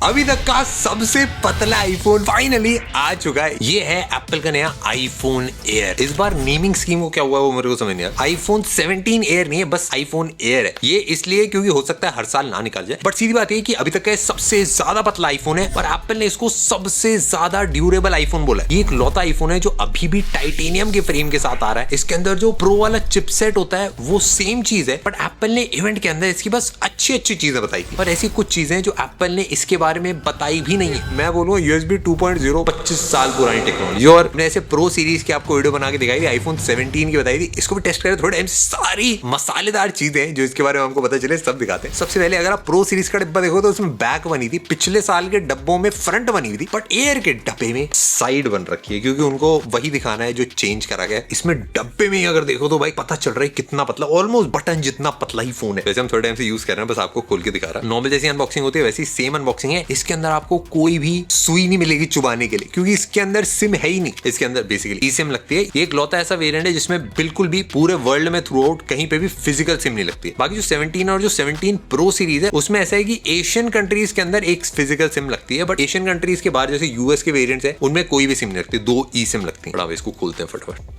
अभी तक का सबसे पतला आईफोन फाइनली आ चुका है। ये है एप्पल का नया आईफोन एयर। इस बार नेमिंग स्कीम को क्या हुआ वो मेरे को समझ नहीं आया। आईफोन 17 एयर नहीं है, बस आईफोन एयर है। ये इसलिए क्योंकि हो सकता है हर साल ना निकल जाए, बट सीधी बात है कि अभी तक का सबसे ज्यादा पतला आईफोन है और एप्पल ने इसको सबसे ज्यादा ड्यूरेबल आईफोन बोला है। ये एक लौता आईफोन है जो अभी भी टाइटेनियम के फ्रेम के साथ आ रहा है। इसके अंदर जो प्रो वाला चिपसेट होता है वो सेम चीज है, बट एप्पल ने इवेंट के अंदर इसकी बस अच्छी चीजें बताई थी। और ऐसी कुछ चीजें जो एप्पल ने इसके बारे में बताई भी नहीं है। मैं बोलूँ USB 2.0 25 साल पुरानी टेक्नोलॉजी। और मैंने ऐसे प्रो सीरीज की आपको वीडियो बना के दिखाई थी, आईफोन 17 की बताई थी। इसको भी टेस्ट करें थोड़े टाइम। सारी मसालेदार चीजें जो इसके बारे में हमको पता चले सब दिखाते हैं। सबसे पहले अगर आप प्रो सीरीज का डिब्बा देखो तो उसमें बैक बनी थी, पिछले साल के डब्बों में फ्रंट बनी हुई थी, बट एयर के डब्बे में साइड बन रखी है क्योंकि उनको वही दिखाना है जो चेंज करा गया। इसमें डब्बे में अगर देखो तो भाई पता चल रहा है कितना पतला, ऑलमोस्ट बटन जितना पतला ही फोन है। वैसे हम थोड़े टाइम से यूज कर रहे हैं, बस आपको खोल के दिखा रहा है। नॉर्मल जैसी अनबॉक्सिंग होती है वैसी सेम अनबॉक्सिंग है। इसके अंदर आपको कोई भी सुई नहीं मिलेगी चुबाने के लिए क्योंकि इसके अंदर सिम है ही नहीं। इसके अंदर बेसिकली ई सिम लगती है। ये एक लौता ऐसा वेरिएंट है जिसमें बिल्कुल भी पूरे वर्ल्ड में थ्रू आउट कहीं पे भी फिजिकल सिम नहीं लगती है। बाकी जो 17 और जो 17 प्रो सीरीज है उसमें ऐसा है कि एशियन कंट्रीज के अंदर एक फिजिकल सिम लगती है, बट एशियन कंट्रीज के बाहर जैसे यूएस के वेरिएंट्स है उनमें कोई भी सिम नहीं लगती, 2 ई सिम लगती है। इसको खोलते हैं फटाफट।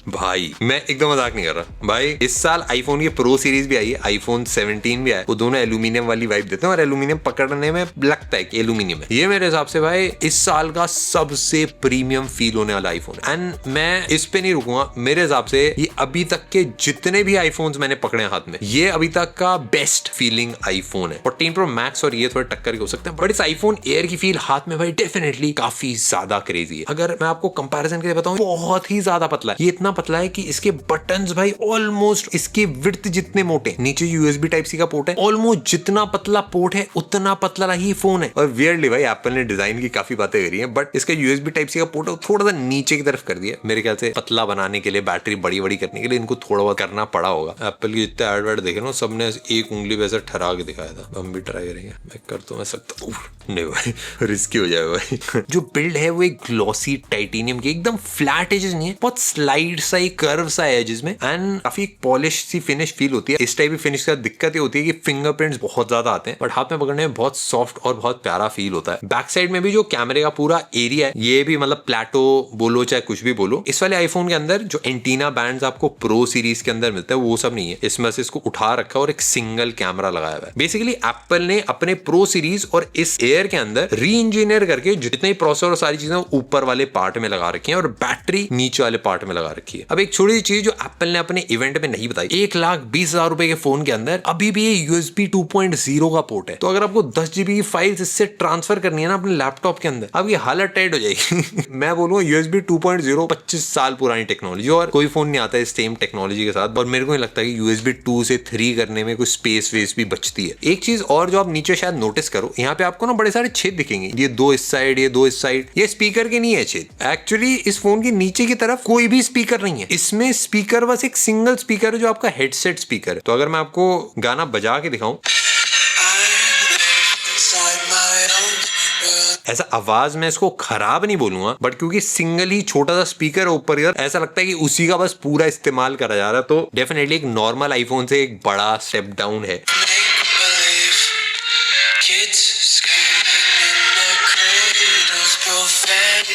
भाई मैं एकदम मजाक नहीं कर रहा भाई। इस साल आईफोन की प्रो सीरीज भी आई है, आईफोन 17 भी आया। वो दोनों एल्यूमिनियम वाली वाइब देते हैं और एल्यूमिनियम पकड़ने में लगता है कि एल्यूमिनियम है। ये मेरे हिसाब से भाई इस साल का सबसे प्रीमियम फील होने वाला आईफोन। एंड मैं इस पे नहीं रुकूंगा। मेरे हिसाब से ये अभी तक के जितने भी आईफोन्स मैंने पकड़े हाथ में, ये अभी तक का बेस्ट फीलिंग आईफोन है। 14 प्रो मैक्स और ये थोड़े टक्कर के हो सकते हैं, बट इस आईफोन एयर की फील हाथ में भाई डेफिनेटली काफी ज्यादा क्रेजी है। अगर मैं आपको कंपैरिजन के लिए बताऊं, बहुत ही ज्यादा पतला है। ये इतना पतला है कि इसके बटन्स भाई ऑलमोस्ट इसके विड्थ जितने मोटे। नीचे USB टाइप सी का पोर्ट है, ऑलमोस्ट जितना पतला पोर्ट है उतना पतला ही फोन है। और वियर्डली भाई एप्पल ने डिजाइन की काफी बातें करी हैं, बट इसका USB टाइप सी का पोर्ट है थोड़ा सा नीचे की तरफ कर दिया। मेरे ख्याल से पतला बनाने के लिए, बैटरी बड़ी बड़ी करने के लिए इनको थोड़ा बहुत करना पड़ा होगा। एप्पल की जितने एड वर्ड देखे ना सबने एक उंगली वैसे ठहरा के दिखाया था। हम भी ट्राई करेंगे। मैं कर तो मैं सकता नहीं भाई, रिस्की हो जाए भाई। जो बिल्ड है वो एक ग्लॉसी टाइटेनियम की, एकदम फ्लैट एजेस नहीं है, बहुत स्लाइड सा ही कर्व सा है जिसमें, एंड काफी पॉलिश सी फिनिश फील होती है। इस टाइप की फिनिश का दिक्कत ये होती है कि फिंगरप्रिंट्स बहुत ज्यादा आते हैं, बट हाथ में पकड़ने में बहुत सॉफ्ट और बहुत प्यारा फील होता है। बैक साइड में भी जो कैमरे का पूरा एरिया है ये भी मतलब प्लेटो बोलो चाहे कुछ भी बोलो, इस वाले आईफोन के अंदर जो एंटीना बैंड्स आपको प्रो सीरीज के अंदर मिलता है वो सब नहीं है। इसमें से इसको उठा रखा और एक सिंगल कैमरा लगाया हुआ है। बेसिकली एप्पल ने अपने प्रो सीरीज और इस एयर के अंदर री इंजीनियर करके जितने प्रोसेसर और सारी चीजें ऊपर वाले पार्ट में लगा रखी है और बैटरी नीचे वाले पार्ट में लगा रखी है। अब एक छोटी सी चीज जो एप्पल ने अपने इवेंट में नहीं बताई, 1,20,000 रुपए के फोन के अंदर अभी भी ये USB 2.0 का पोर्ट है। तो अगर आपको 10 GB की फाइल्स इससे ट्रांसफर करनी है ना अपने लैपटॉप के अंदर, अब ये हालत टाइट हो जाएगी। मैं बोलूँ USB 2.0 25 साल पुरानी टेक्नोलॉजी और कोई फोन नहीं आता है सेम टेक्नोलॉजी के साथ। और मेरे को नहीं लगता कि USB 2 से 3 करने में कोई स्पेस वेस भी बचती है। एक चीज और जो आप नीचे शायद नोटिस करो, यहाँ पे आपको ना बड़े सारे छेद दिखेंगे, ये 2 इस साइड, ये 2 इस साइड। ये स्पीकर के नहीं है छेद। एक्चुअली इस फोन की नीचे की तरफ कोई भी स्पीकर नहीं है। इसमें स्पीकर बस एक सिंगल स्पीकर है जो आपका हेडसेट स्पीकर है। तो अगर मैं आपको गाना बजा के दिखाऊं, ऐसा आवाज में इसको खराब नहीं बोलूंगा, बट क्योंकि सिंगल ही छोटा सा स्पीकर है ऊपर इधर, ऐसा लगता है कि उसी का बस पूरा इस्तेमाल करा जा रहा है। तो डेफिनेटली एक नॉर्मल आईफोन से एक बड़ा स्टेप डाउन है।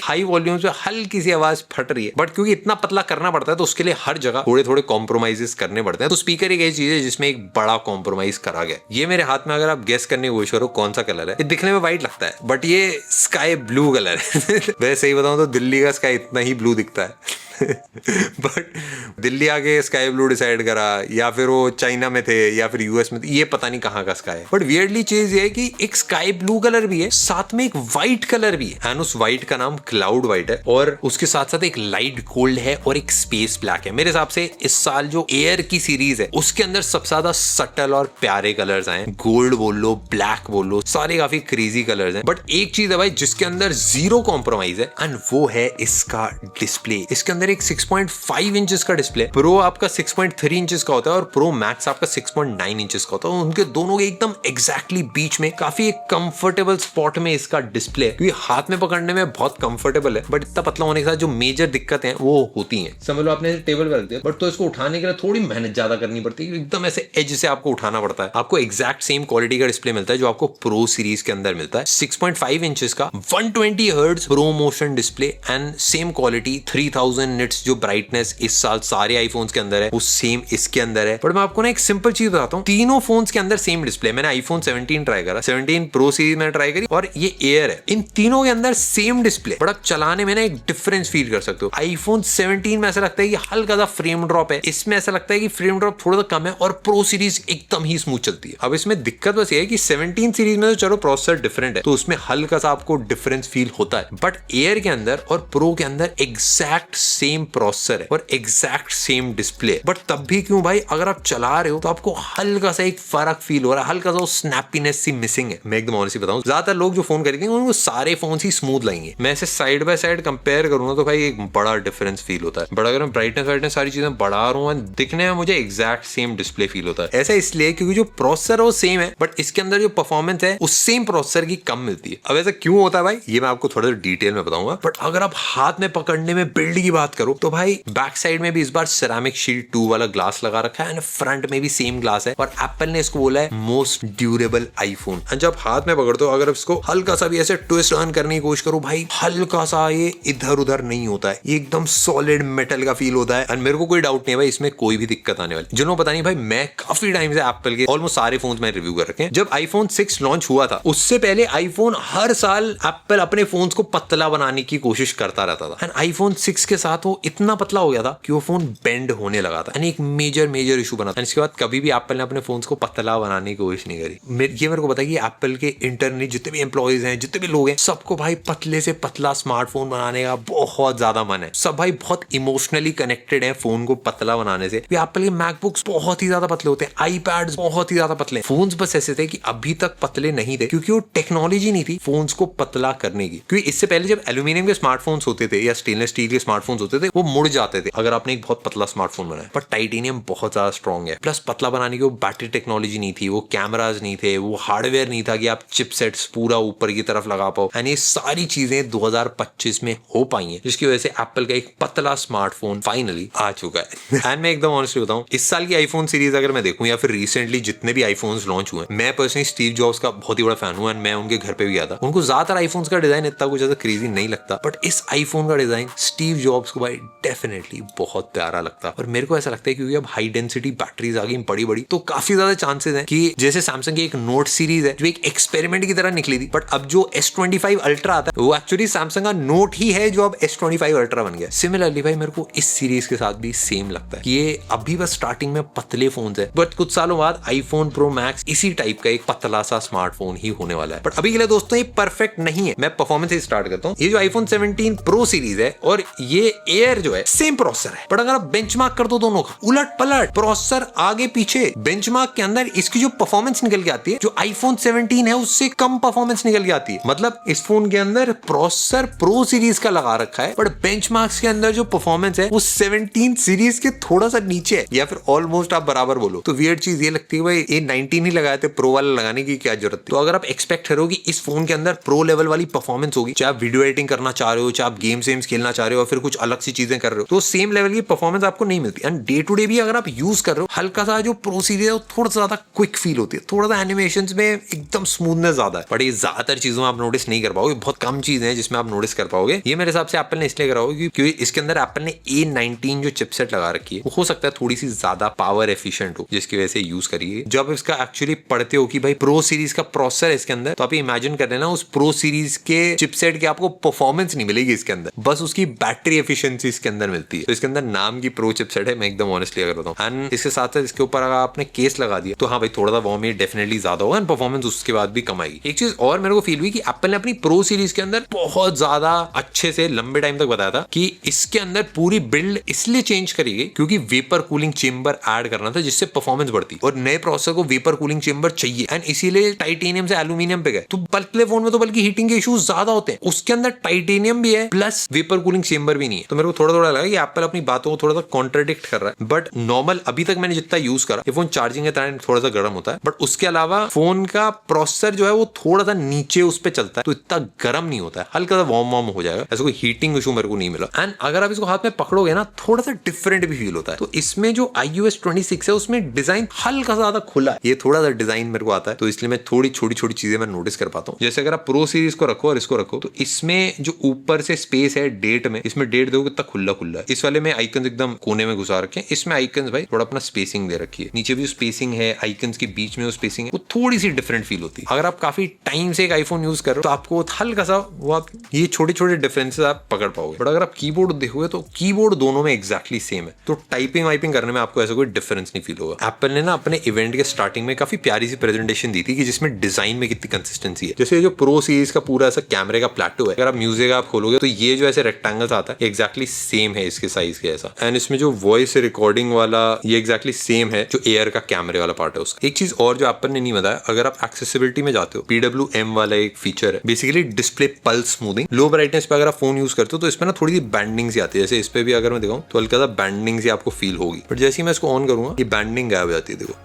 हाई वॉल्यूम से हल्की सी आवाज फट रही है, बट क्योंकि इतना पतला करना पड़ता है तो उसके लिए हर जगह थोड़े थोड़े कॉम्प्रोमाइजेस करने पड़ते हैं। तो स्पीकर एक ऐसी चीज है जिसमें एक बड़ा कॉम्प्रोमाइज करा गया। ये मेरे हाथ में अगर आप गेस करने की कोशिश करो कौन सा कलर है, ये दिखने में व्हाइट लगता है बट ये स्काई ब्लू कलर है। वैसे सही बताऊं तो दिल्ली का स्काई इतना ही ब्लू दिखता है। बट दिल्ली आके स्काई ब्लू डिसाइड करा, या फिर वो चाइना में थे या फिर यूएस में थे, ये पता नहीं कहाँ का स्काई है। बट वियर्डली चीज ये है कि एक स्काई ब्लू कलर भी है, साथ में एक व्हाइट कलर भी है, एंड उस व्हाइट का नाम क्लाउड व्हाइट है, और उसके साथ साथ एक लाइट गोल्ड है और एक स्पेस ब्लैक है। मेरे हिसाब से इस साल जो एयर की सीरीज है उसके अंदर सबसे ज्यादा सटल और प्यारे कलर्स आए। गोल्ड बोल लो, ब्लैक बोल लो, सारे काफी क्रेजी कलर्स हैं। बट एक चीज है भाई जिसके अंदर जीरो कॉम्प्रोमाइज है, एंड वो है इसका डिस्प्ले। इसके अंदर एक 6.5 इंचेस का डिस्प्ले, प्रो आपका 6.3 इंचेस का होता है और प्रो मैक्स आपका 6.9 इंचेस का होता है। उनके दोनों के एकदम एग्जैक्टली बीच में काफी एक कंफर्टेबल स्पॉट में इसका डिस्प्ले, क्योंकि हाथ में पकड़ने में बहुत कंफर्टेबल है, बट इतना पतला होने के साथ जो मेजर दिक्कतें हैं वो होती हैं। समझ लो आपने टेबल पर रख दिया, बट तो इसको उठाने के लिए थोड़ी मेहनत ज्यादा करनी पड़ती है, एकदम ऐसे एज से आपको उठाना पड़ता है। आपको एग्जैक्ट सेम क्वालिटी का डिस्प्ले मिलता है जो आपको प्रो सीरीज के अंदर मिलता है, 6.5 इंचेस का 120 hertz pro motion display and same quality 3000 nits जो ब्राइटनेस इस साल सारे आईफोन्स के अंदर है वो सेम इसके अंदर है। बट मैं आपको ना एक सिंपल चीज बताता हूँ, तीनों फोन्स के अंदर सेम डिस्प्ले। मैंने आईफोन 17 ट्राई करा, 17 प्रो सीरीज मैंने ट्राई करी और ये एयर है, इन तीनों के अंदर सेम डिस्प्ले, बट आप चलाने में ना एक डिफरेंस फील कर सकते हो। आईफोन 17 में ऐसा लगता है कि हल्का सा फ्रेम ड्रॉप है, इसमें ऐसा लगता है कि फ्रेम ड्रॉप थोड़ा सा कम है और प्रो सीरीज एकदम ही स्मूथ चलती है। अब इसमें दिक्कत बस ये है कि 17 सीरीज में तो चलो प्रोसेसर डिफरेंट है तो उसमें हल्का सा आपको डिफरेंस फील होता है, बट एयर के अंदर और प्रो के अंदर एग्जैक्ट सेम प्रोसेसर है और एग्जैक्ट सेम डिस्प्ले। बट तब भी क्यों भाई, अगर आप चला रहे हो तो आपको हल्का सा एक फर्क फील हो रहा है, हल्का सा स्नैपीनेस सी मिसिंग है। मैं एकदम ऑनेस्टली बताऊं, ज्यादातर लोग जो फोन खरीदेंगे उनको सारे फोन ही स्मूथ लगेंगे। मैं ऐसे साइड बाय साइड कंपेयर करूंगा तो भाई एक बड़ा डिफरेंस फील होता है, बट अगर मैं ब्राइटनेस सारी चीजें बढ़ा रहा हूँ, दिखने में मुझे एग्जैक्ट सेम डिस्प्ले फील होता है। ऐसा इसलिए क्योंकि जो प्रोसेसर है वो सेम है, बट इसके अंदर जो परफॉर्मेंस है उस सेम प्रोसेसर की कम मिलती है। अब ऐसा क्यों होता है भाई, ये मैं आपको थोड़ा सा डिटेल में बताऊंगा, बट अगर आप हाथ में पकड़ने में बिल्ड की बात करो तो भाई बैक साइड में भी इस बार सेरामिक शील्ड 2 वाला ग्लास लगा रखा है, फ्रंट में भी सेम ग्लास है और एप्पल ने इसको बोला है मोस्ट ड्यूरेबल आईफोन। जब हाथ में पकड़ते हो, अगर इसको हल्का सा भी ऐसे ट्विस्ट टर्न करने की कोशिश करो भाई, हल्का सा ये इधर उधर नहीं होता है, ये एकदम सॉलिड मेटल का फील होता है। और मेरे को कोई डाउट नहीं है भाई इसमें कोई भी दिक्कत आने वाली। जिन्होंने पता नहीं भाई, मैं काफी टाइम से एप्पल के ऑलमोस्ट सारे फोन में रिव्यू कर रखे हैं। जब आईफोन 6 लॉन्च हुआ था उससे पहले आईफोन हर साल एप्पल अपने फोन को पतला बनाने की कोशिश करता रहता था, एंड आईफोन 6 के साथ वो इतना पतला हो गया था कि वो फोन बेंड होने लगा था, एक मेजर इशू बना था। इसके बाद कभी भी एप्पल ने अपने फोन को पतला बनाने की कोशिश नहीं करी। ये मेरे को पता है कि एप्पल के इंटरनली जितने भी एम्प्लॉइज हैं, जितने भी लोग हैं, सबको भाई पतले से पतला स्मार्टफोन बनाने का बहुत ज्यादा मन है। सब भाई बहुत इमोशनली कनेक्टेड है फोन को पतला बनाने से। एप्पल के मैकबुक्स बहुत ही ज्यादा पतले होते हैं, आईपैड्स बहुत ही ज्यादा पतले, फोन्स बस ऐसे थे कि अभी तक पतले नहीं थे क्योंकि वो टेक्नोलॉजी नहीं थी फोन्स को पतला करने की। क्योंकि इससे पहले जब एल्यूमिनियम के स्मार्टफोन्स होते थे या स्टेनलेस स्टील के स्मार्टफोन्स होते थे वो मुड़ जाते थे अगर आपने एक बहुत पतला स्मार्टफोन बनाया, पर टाइटेनियम बहुत ज्यादा स्ट्रॉन्ग है। प्लस पतला बनाने की वो बैटरी टेक्नोलॉजी नहीं थी, वो कैमराज नहीं थे, वो हार्डवेयर नहीं था कि आप चिपसेट्स पूरा ऊपर की तरफ लगा पाओ, एंड ये सारी चीजें 2025 में हो पाई हैं, जिसकी वजह से एप्पल का एक पतला स्मार्टफोन फाइनली आ चुका है। एंड मैं एकदम ऑनेस्टली बताऊं, इस साल की आईफोन सीरीज अगर मैं देखूं या फिर रिसेंटली जितने भी आईफोन्स लॉन्च हुए, मैं पर्सनली स्टीव जॉब्स का बहुत ही बड़ा फैन हूं, एंड मैं उनके घर पे भी गया था। उनको ज्यादातर आईफोन्स का डिजाइन इतना कुछ ज्यादा क्रेजी नहीं लगता, बट इस आईफोन का डिजाइन स्टीव जॉब्स को भाई डेफिनेटली बहुत प्यारा लगता है। और मेरे को ऐसा लगता है क्योंकि अब हाई डेंसिटी बैटरीज आ गई बड़ी, तो काफी ज्यादा चांसेस हैं कि जैसे सैमसंग की एक नोट सीरीज है जो एक एक्सपेरिमेंट की तरह निकली थी, बट अब जो S25 अल्ट्रा आता है वो एक्चुअली सैमसंग का नोट ही है जो अब S25 अल्ट्रा बन गया। सिमिलरली भाई मेरे को इस सीरीज के साथ भी सेम लगता है कि ये अभी बस स्टार्टिंग में पतले फोन है, बट कुछ सालों बाद आईफोन प्रो मैक्स इसी टाइप का एक पतला सा स्मार्टफोन ही होने वाला है। बट अभी के लिए दोस्तों ये परफेक्ट नहीं है। मैं परफॉर्मेंस से स्टार्ट करता हूँ। ये जो आईफोन 17 प्रो सीरीज है और ये एयर जो है सेम प्रोसेसर है, बट अगर आप बेंचमार्क कर दो दोनों का उलट पलट प्रोसेसर आगे पीछे, बेंचमार्क के अंदर इसकी जो परफॉर्मेंस निकल के आती है जो आईफोन 17 है उससे कम परफॉर्मेंस निकल के आती है। मतलब इस फोन के अंदर प्रोसेसर प्रो सीरीज का लगा रखा है, बट बेंचमार्क्स के अंदर जो परफॉर्मेंस है वो 17 सीरीज के थोड़ा सा नीचे है या फिर ऑलमोस्ट आप बराबर बोलो। तो वियर्ड चीज ये लगती है भाई ये 19 ही लगाए थे, प्रो वाला लगाने की क्या जरूरत थी। तो अगर आप एक्सपेक्ट करो कि इस फोन के अंदर प्रो लेवल वाली परफॉर्मेंस होगी, चाहे आप वीडियो एडिटिंग करना चाह रहे हो, चाहे आप गेम्स खेलना चाह रहे हो, फिर कुछ अलग सी चीजें कर रहे हो, तो सेम लेवल की परफॉर्मेंस आपको नहीं मिलती। एंड डे टू डे भी अगर आप यूज कर रहे हो, हल्का सा जो प्रो सीरीज है वो थोड़ा सा ज्यादा क्विक फील होती है, थोड़ा सा एनिमेशंस में एकदम स्मूथनेस ज्यादा है, बट ये ज्यादातर चीजों में आप नोटिस नहीं कर पाओगे। बहुत कम चीजें हैं जिसमें आप नोटिस कर पाओगे। ये मेरे हिसाब से एप्पल ने इसलिए करा होगा क्योंकि इसके अंदर एप्पल ने A19 जो चिपसेट लगा रखी है वो हो सकता है थोड़ी सी ज्यादा पावर एफिशिएंट हो, जिसकी वजह से यूज करिए। जब इसका एक्चुअली पढ़ते हो कि भाई प्रो सीरीज का प्रोसेसर है इसके अंदर, तो आप इमेजिन कर लेना उस प्रो सीरीज के चिपसेट की आपको परफॉर्मेंस नहीं मिलेगी इसके अंदर, बस उसकी बैटरी एफिशिएंसी इसके अंदर मिलती है। तो इसके अंदर नाम की प्रो चिपसेट है, मैं एकदम ऑनेस्टली अगर बताऊं। एंड इसके साथ साथ इसके ऊपर अगर आपने केस लगा दिया तो हाँ भाई थोड़ा सा वॉर्म डेफिनेटली ज्यादा होगा, परफॉर्मेंस उसके बाद भी कम आएगी। एक चीज और मेरे को फील हुई कि एप्पल ने अपनी प्रो सीरीज के अंदर बहुत ज्यादा अच्छे से लंबे टाइम तक बताया था कि इसके अंदर पूरी बिल्ड इसलिए चेंज करेगी क्योंकि वेपर कूलिंग चेंबर ऐड करना था जिससे परफॉर्मेंस बढ़ती, और नए प्रोसेसर को वेपर कूलिंग चेंबर चाहिए, एंड इसीलिए टाइटेनियम से एल्यूमिनियम पे गए। तो पतले फोन में तो बल्कि हीटिंग के इश्यूज ज्यादा होते हैं, उसके अंदर टाइटेनियम भी है प्लस वेपर कूलिंग चेंबर भी नहीं है, तो मेरे को थोड़ा थोड़ा लगा कि एप्पल अपनी बातों को थोड़ा सा कॉन्ट्रडिक्ट कर रहा है। बट नॉर्मल अभी तक मैंने जितना यूज करा, ये फोन चार्जिंग के टाइम थोड़ा सा गर्म होता है, बट उसके अलावा फोन का प्रोसेसर जो है वो थोड़ा सा नीचे उस पर चलता है, तो इतना गर्म नहीं होता है, हल्का सा वार्म वार्म हो जाएगा, ऐसा कोई हीटिंग इशू मेरे को नहीं मिला। एंड अगर आप इसको हाथ में पकड़ोगे ना, थोड़ा सा डिफरेंट भी फील होता है। तो इसमें जो iOS 26 है उसमें डिजाइन हल्का सा ज्यादा खुला है, ये थोड़ा सा डिजाइन मेरे को आता है, तो इसलिए मैं थोड़ी छोटी छोटी चीजें मैं नोटिस कर पाता हूँ। जैसे अगर आप प्रो सीरीज को रखो और इसको रखो, तो इसमें जो ऊपर से स्पेस है डेट में, इसमें डेट देखो कितना खुला खुला है। इस वाले में आइकन एकदम कोने में घुसा रखे हैं, इसमें आइकन भाई थोड़ा अपना स्पेसिंग दे रखी है, नीचे भी जो स्पेसिंग है, आइकन के बीच में जो स्पेसिंग है, वो थोड़ी सी डिफरेंट फील होती है। अगर आप काफी टाइम से एक आईफोन यूज कर रहे हो तो आपको हल्का सा वो आप ये छोटे छोटे डिफरेंसेस आप पकड़ पाओगे। बट अगर आप कीबोर्ड देखोगे तो कीबोर्ड दोनों में एग्जैक्टली सेम है, तो टाइपिंग वाइपिंग करने में आपको ऐसा कोई डिफरेंस नहीं फील होगा। एप्पल ने ना अपने इवेंट के स्टार्टिंग में काफी प्यारी सी प्रेजेंटेशन दी थी कि जिसमें डिजाइन में कितनी कंसिस्टेंसी है। जैसे जो प्रो सीरीज का पूरा ऐसा कैमरे का प्लेटो है, अगर आप म्यूजिक आप खोलोगे तो ये जो ऐसे रेक्टेंगल्स आता है एग्जैक्टली सेम है इसके साइज के ऐसा। एंड इसमें जो वॉइस रिकॉर्डिंग वाला ये एग्जैक्टली सेम है जो एयर का कैमरे वाला पार्ट है उसका। एक चीज और जो एप्पल ने नहीं बताया, अगर आप एक्सेसिबिलिटी में जाते हो, PWM वाला एक फीचर है, बेसिकली डिस्प्ले पल्स स्मूथिंग। लो ब्राइटनेस पे अगर आप फोन यूज करते हो तो इसमें ना थोड़ी सी बैंडिंग सी आती है, जैसे इस पे भी अगर मैं दिखाऊं तो हल्का सा बैंडिंग सी आपको फील होगी, बट जैसे ही मैं इसको ऑन करूंगा ये बैंडिंग गायब हो जाती है। देखो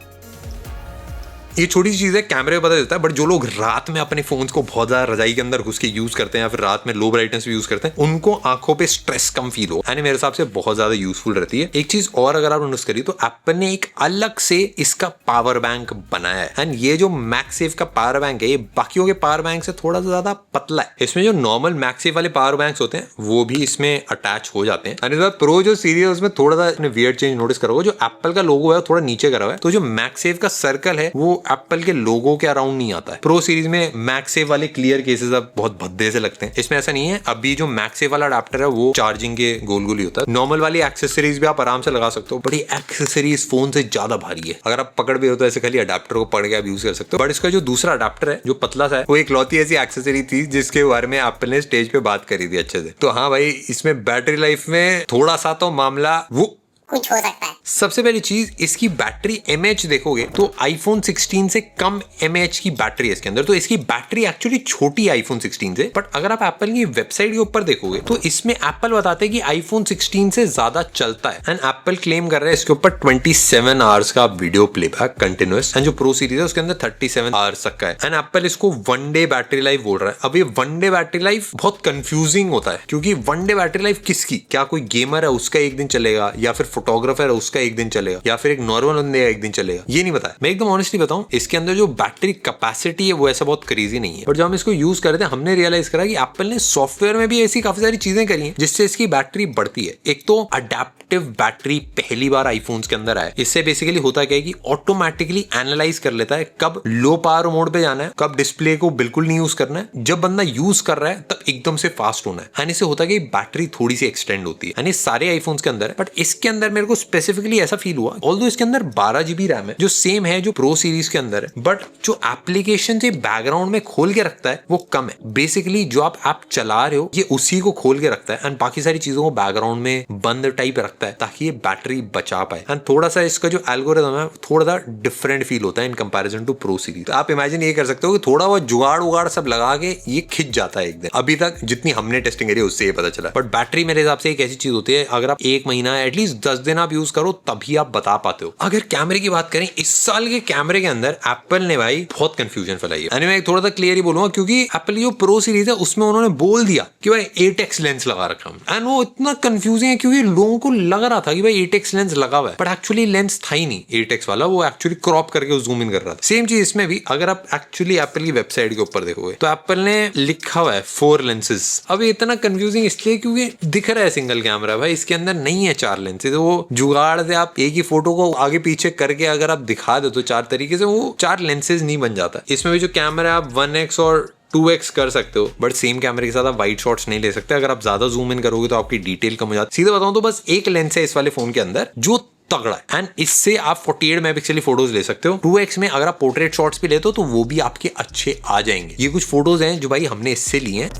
ये छोटी सी चीज है, कैमरे में पता चलता है, बट जो लोग रात में अपने फोन को बहुत ज्यादा रजाई के अंदर घुस के यूज करते हैं या फिर रात में लो ब्राइटनेस भी यूज करते हैं, उनको आंखों पे स्ट्रेस कम फील हो, यानी मेरे हिसाब से बहुत ज्यादा यूजफुल रहती है। एक चीज और अगर आप नोटिस करिए तो एप्पल ने एक अलग से इसका पावर बैंक बनाया है। एंड ये जो मैगसेफ का पावर बैंक है, ये बाकियों के पावर बैंक से थोड़ा सा ज्यादा पतला है। इसमें जो नॉर्मल मैगसेफ वाले पावर बैंक्स होते हैं वो भी इसमें अटैच हो जाते हैं। इस बार प्रो जो सीरीज है उसमें थोड़ा सा अपने वियर्ड चेंज नोटिस करोगे, जो एप्पल का लोगो है थोड़ा नीचे करा हुआ है, तो जो मैगसेफ का सर्कल है वो एप्पल के लोगो के अराउंड नहीं आता है। प्रो सीरीज में मैगसेफ वाले क्लियर केसेस अब बहुत भद्दे से लगते हैं, इसमें ऐसा नहीं है। अभी जो मैगसेफ वाला अडेप्टर है वो चार्जिंग के गोल गोल ही होता है। नॉर्मल वाली एक्सेसरीज भी आप आराम से लगा सकते हो, बट ये एक्सेसरीज फोन से ज्यादा भारी है। अगर आप पकड़ भी हो तो ऐसे खाली अडेप्टर को पकड़ के आप यूज कर सकते हो। बट इसका जो दूसरा अडेप्टर है जो पतला सा है, वो एक लौती ऐसी एक्सेसरी थी जिसके बारे में एप्पल ने स्टेज पे बात करी थी अच्छे से। तो हाँ भाई, इसमें बैटरी लाइफ में थोड़ा सा तो मामला वो कुछ हो सकता है। सबसे पहली चीज, इसकी बैटरी mAh देखोगे तो iPhone 16 से कम mAh की बैटरी है इसके अंदर, तो इसकी बैटरी एक्चुअली छोटी है iPhone 16 से। बट अगर आप एप्पल की वेबसाइट के ऊपर देखोगे तो इसमें एप्पल बताते हैं कि iPhone 16 से ज्यादा चलता है। एंड एप्पल क्लेम कर रहा है इसके ऊपर 27 आवर्स का वीडियो प्लेबैक कंटिन्यूअस, एंड जो प्रो सीरीज है उसके अंदर 37 आवर्स तक का है। एंड एप्पल इसको 1 डे बैटरी लाइफ बोल रहा है। अब ये 1 डे बैटरी लाइफ बहुत कंफ्यूजिंग होता है, क्योंकि 1 डे बैटरी लाइफ किसकी, क्या कोई गेमर है उसका एक दिन चलेगा, या फिर फोटोग्राफर है उसका एक दिन चलेगा, या फिर एक नॉर्मल बंदे का एक दिन चलेगा, ये नहीं पता है। मैं एकदम ऑनेस्टली बताऊं, इसके अंदर जो बैटरी कैपेसिटी है वो ऐसा बहुत क्रेजी नहीं है। और जब हम इसको यूज करते हैं हमने रियलाइज करा कि एप्पल ने सॉफ्टवेयर में भी ऐसी काफी सारी चीजें करी हैं जिससे इसकी बैटरी बढ़ती है। एक तो अडेप्टिव बैटरी पहली बार आईफोन्स के अंदर आया। इससे बेसिकली होता क्या है कि ऑटोमेटिकली एनालाइज कर लेता है कब लो पावर मोड पे जाना है, कब डिस्प्ले को बिल्कुल नहीं यूज करना है, जब बंदा यूज कर रहा है तब एकदम से फास्ट होना है। एंड इससे होता है कि बैटरी थोड़ी सी एक्सटेंड होती है। यानी सारे आईफोन्स के अंदर है, बट इसके अंदर मेरे को स्पेसिफिकली ऐसा फील हुआ, ऑल्दो इसके अंदर 12 GB रैम है जो सेम है जो प्रो सीरीज के अंदर है, बट जो एप्लीकेशन से बैकग्राउंड में खोल के रखता है वो कम है। बेसिकली जो आप ऐप चला रहे हो ये उसी को खोल के रखता है एंड बाकी सारी चीजों को बैकग्राउंड में बंद टाइप रखता है ताकि ये बैटरी बचा पाए। एंड थोड़ा सा इसका जो एल्गोरिथम है थोड़ा सा डिफरेंट फील होता है in comparison to pro series. तो आप इमेजिन ये कर सकते हो कि थोड़ा बहुत जुगाड़ उगाड़ सब लगा के ये खिंच जाता है एक दिन। अभी तक जितनी हमने टेस्टिंग करी उससे ये पता चला। बट बैटरी मेरे हिसाब से एक ऐसी चीज होती है, अगर आप 1 महीना एटलीस्ट 10 दिन आप यूज करो तभी आप बता पाते हो। अगर कैमरे की बात करें, इस साल के कैमरे के अंदर एप्पल ने भाई बहुत कंफ्यूजन फैलाई है। यानी मैं थोड़ा सा क्लियर ही बोलूंगा, क्योंकि एप्पल जो प्रो सीरीज है उसमें उन्होंने बोल दिया कि भाई 8x लेंस लगा रखा है। एंड वो इतना कंफ्यूजिंग है क्योंकि लोगों को लग रहा था कि भाई 8x लेंस लगा हुआ है, बट एक्चुअली लेंस था ही नहीं 8x वाला, वो एक्चुअली क्रॉप करके जूम इन कर रहा था। सेम चीज इसमें भी, अगर आप एक्चुअली एप्पल की वेबसाइट के ऊपर देखोगे तो एप्पल ने लिखा हुआ है 4 लेंसेज। अब इतना कंफ्यूजिंग इसलिए क्योंकि दिख रहा है सिंगल कैमरा, भाई इसके अंदर नहीं है 4 लेंसेज। तो वो जुगाड़ से आप एक ही फोटो को आगे पीछे करके अगर आप दिखा दो तो 4 तरीके से वो 4 लेंसेज नहीं बन जाता। इसमें भी जो कैमरा आप 1x और 2x कर सकते हो, बट सेम कैमरे के साथ आप वाइड शॉट्स नहीं ले सकते। अगर आप ज्यादा जूम इन करोगे तो आपकी डिटेल कम हो जाती है। सीधा बताऊं तो बस एक लेंस है इस वाले फोन के अंदर जो तगड़ा है एंड इससे आप 48 मेगापिक्सल फोटोज ले सकते हो। 2x में अगर आप पोर्ट्रेट शॉट्स भी लेते हो तो वो भी आपके अच्छे आ जाएंगे। ये कुछ फोटोज हैं जो भाई हमने इससे लिए हैं।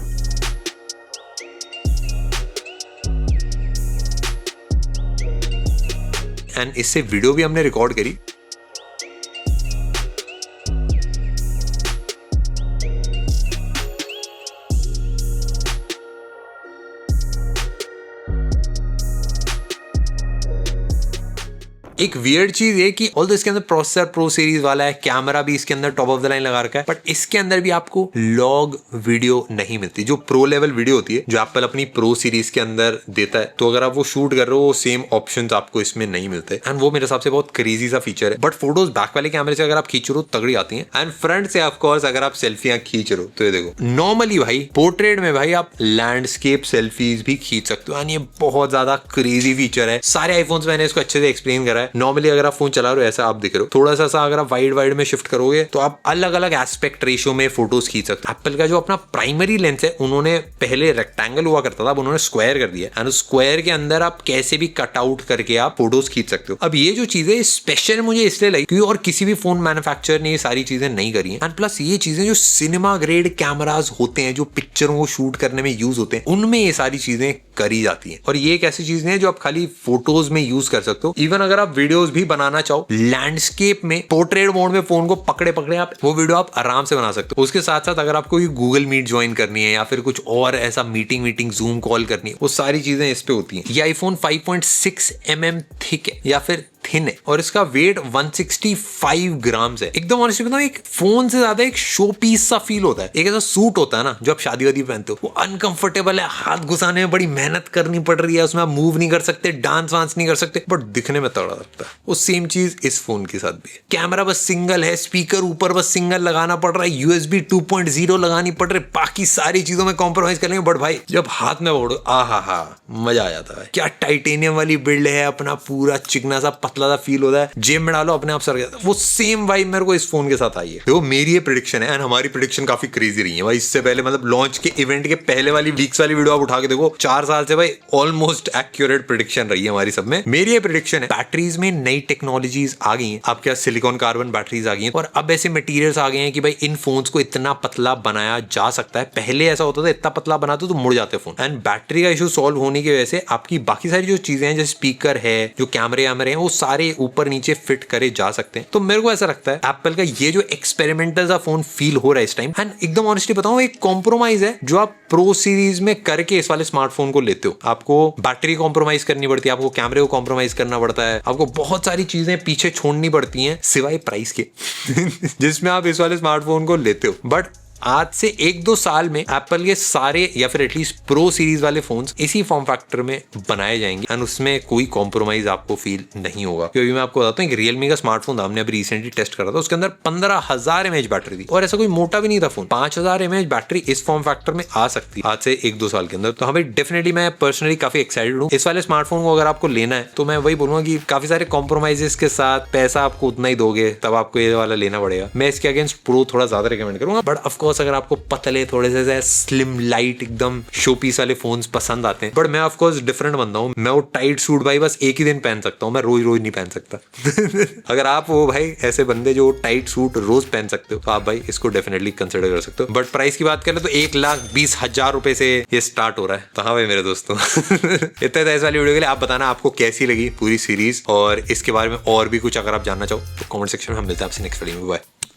एंड इससे वीडियो भी हमने रिकॉर्ड करी। एक वियर्ड चीज है कि ऑल्दो इसके अंदर प्रोसेसर प्रो सीरीज वाला है, कैमरा भी इसके अंदर टॉप ऑफ द लाइन लगा रखा है, बट इसके अंदर भी आपको लॉग वीडियो नहीं मिलती जो प्रो लेवल वीडियो होती है, जो एप्पल अपनी प्रो सीरीज के अंदर देता है। तो अगर आप वो शूट कर रहे हो, सेम ऑप्शंस आपको इसमें नहीं मिलते, एंड वो मेरे हिसाब से बहुत क्रेजी सा फीचर है। बट फोटोज बैक वाले कैमरे से अगर आप खींच रहे हो तगड़ी आती हैं, एंड फ्रंट से ऑफ कोर्स अगर आप सेल्फियां खींच रहे हो तो ये देखो, नॉर्मली भाई पोर्ट्रेट में भाई आप लैंडस्केप सेल्फीज भी खींच सकते हो, एंड ये बहुत ज्यादा क्रेजी फीचर है। सारे आईफोन्स मैंने इसको अच्छे से एक्सप्लेन करा है। नॉर्मली अगर आप फोन चला रहे हो ऐसा आप दिख रहे हो, थोड़ा सा अगर आप वाइड में शिफ्ट करोगे तो आप अलग अलग एस्पेक्ट रेशियो में फोटोज खींच सकते हो। एप्पल का जो अपना प्राइमरी लेंस है, उन्होंने पहले रेक्टेंगल हुआ करता था, अब उन्होंने स्क्वायर कर दिया, एंड स्क्वायर के अंदर आप कैसे भी कट आउट करके आप फोटोज खींच सकते हो। अब ये जो चीजें स्पेशल मुझे इसलिए लगी क्योंकि और किसी भी फोन मैन्युफैक्चरर ने ये सारी चीजें नहीं करी है, एंड प्लस ये चीजें जो सिनेमा ग्रेड कैमरास होते हैं, जो पिक्चरों को शूट करने में यूज होते हैं, उनमें ये सारी चीजें करी जाती हैं। और ये एक ऐसी चीज है जो आप खाली फोटोज में यूज कर सकते हो। इवन अगर आप वीडियोस भी बनाना चाहो लैंडस्केप में, पोर्ट्रेट मोड में फोन को पकड़े आप वो वीडियो आप आराम से बना सकते हो। उसके साथ साथ अगर आपको गूगल मीट ज्वाइन करनी है या फिर कुछ और ऐसा मीटिंग जूम कॉल करनी है, वो सारी चीजें इस पे होती हैं। ये आईफोन 5.6 mm थिक है या फिर थिन है, और इसका वेट 165 ग्राम्स है। एकदम ऑनेस्टली बताऊं, एक फोन से ज्यादा एक शो पीस सा फील होता है। एक ऐसा सूट होता है ना जो आप शादी वादी पहनते हो, वो अनकंफर्टेबल है, हाथ घुसाने में बड़ी मेहनत करनी पड़ रही है, उसमें आप मूव नहीं कर सकते, डांस वांस नहीं कर सकते, बट दिखने में तगड़ा लगता है। वो सेम चीज इस फोन के साथ भी है। कैमरा बस सिंगल है, स्पीकर ऊपर बस सिंगल लगाना पड़ रहा है, USB 2.0 लगानी पड़ रही है, बाकी सारी चीजों में कॉम्प्रोमाइज कर लेंगे, बट भाई जब हाथ में पकड़ो, आहा मजा आ जाता है। क्या टाइटेनियम वाली बिल्ड है, अपना पूरा चिकना सा पतला सा फील होता है, जेब में डालो अपने आप सर जाता है। वो सेम वाइब मेरे को इस फोन के साथ आई है। देखो मेरी ये प्रेडिक्शन है, एंड हमारी प्रेडिक्शन काफी क्रेजी रही है भाई। इससे पहले मतलब लॉन्च के इवेंट के पहले वाली लीक्स वाली वीडियो आप उठा के देखो, 4 साल से भाई ऑलमोस्ट एक्यूरेट प्रेडिक्शन रही है हमारी सब में। मेरी ये प्रेडिक्शन है, बैटरीज में नई टेक्नोलॉजीज आ गई हैं। आपके पास सिलिकॉन कार्बन बैटरीज आ गई हैं, और अब ऐसे मटेरियल्स आ गए हैं कि भाई इन फोन्स को इतना पतला बनाया जा सकता है। पहले ऐसा होता था इतना पतला बनाते तो मुड़ जाते फोन, एंड बैटरी का इशू सॉल्व होने की वजह से आपकी बाकी सारी जो चीजें हैं, जैसे स्पीकर है, जो कैमरे हैं, वो सारे ऊपर नीचे फिट करे जा सकते हैं। तो मेरे को ऐसा लगता है एप्पल का ये जो एक्सपेरिमेंटल सा फोन फील हो रहा है इस टाइम, एंड एकदम ऑनेस्टली बताऊं, एक कॉम्प्रोमाइज है जो आप प्रो सीरीज में करके इस वाले स्मार्टफोन को लेते हो। आपको बैटरी कॉम्प्रोमाइज करनी पड़ती है, आपको कैमरे को कॉम्प्रोमाइज करना पड़ता है, आपको बहुत सारी चीजें पीछे छोड़नी पड़ती हैं सिवाय प्राइस के जिसमें आप इस वाले स्मार्टफोन को लेते हो। बट आज से 1-2 साल में एप्पल के सारे या फिर एटलीस्ट प्रो सीरीज वाले फोन्स इसी फॉर्म फैक्टर में बनाए जाएंगे, एंड उसमें कोई कॉम्प्रोमाइज आपको फील नहीं होगा। क्योंकि मैं आपको बताता हूँ, एक रियलमी का स्मार्टफोन हमने अभी रिसेंटली टेस्ट करा था, उसके अंदर 15,000 mAh बैटरी थी, और ऐसा कोई मोटा भी नहीं था फोन। 5,000 mAh बैटरी इस फॉर्म फैक्टर में आ सकती है आज से 1-2 साल के अंदर। तो हमें डेफिनेटली, मैं पर्सनली काफी एक्साइटेड हूँ इस वाले स्मार्टफोन को अगर आपको लेना है। तो मैं वही बोलूंगा कि काफी सारे कॉम्प्रोमाइजेस के साथ पैसा आपको उतना ही दोगे तब आपको ये वाला लेना पड़ेगा। मैं इसके अगेंस्ट प्रो थोड़ा ज्यादा रिकमेंड करूंगा, बट ऑफकोर्स अगर आपको तले थोड़े से स्लिम लाइट एकदम शो पीस वाले फोन्स पसंद आते हैं, बट मैं ऑफ कोर्स डिफरेंट बंदा हूं। मैं वो टाइट सूट भाई बस एक ही दिन पहन सकता हूं, मैं रोज नहीं पहन सकता अगर आप वो भाई ऐसे बंदे जो टाइट सूट रोज पहन सकते हो, तो आप भाई इसको डेफिनेटली कंसिडर कर सकते हो। बट प्राइस की बात करें तो 1,20,000 रुपए से ये स्टार्ट हो रहा है। तो हाँ भाई मेरे दोस्तों इतना इस वाली वीडियो के लिए। आप बताना आपको कैसी लगी पूरी सीरीज, और इसके बारे में और भी कुछ अगर आप जानना चाहो तो कमेंट सेक्शन में हम मिलते हैं आपसे नेक्स्ट वीडियो में। बाय।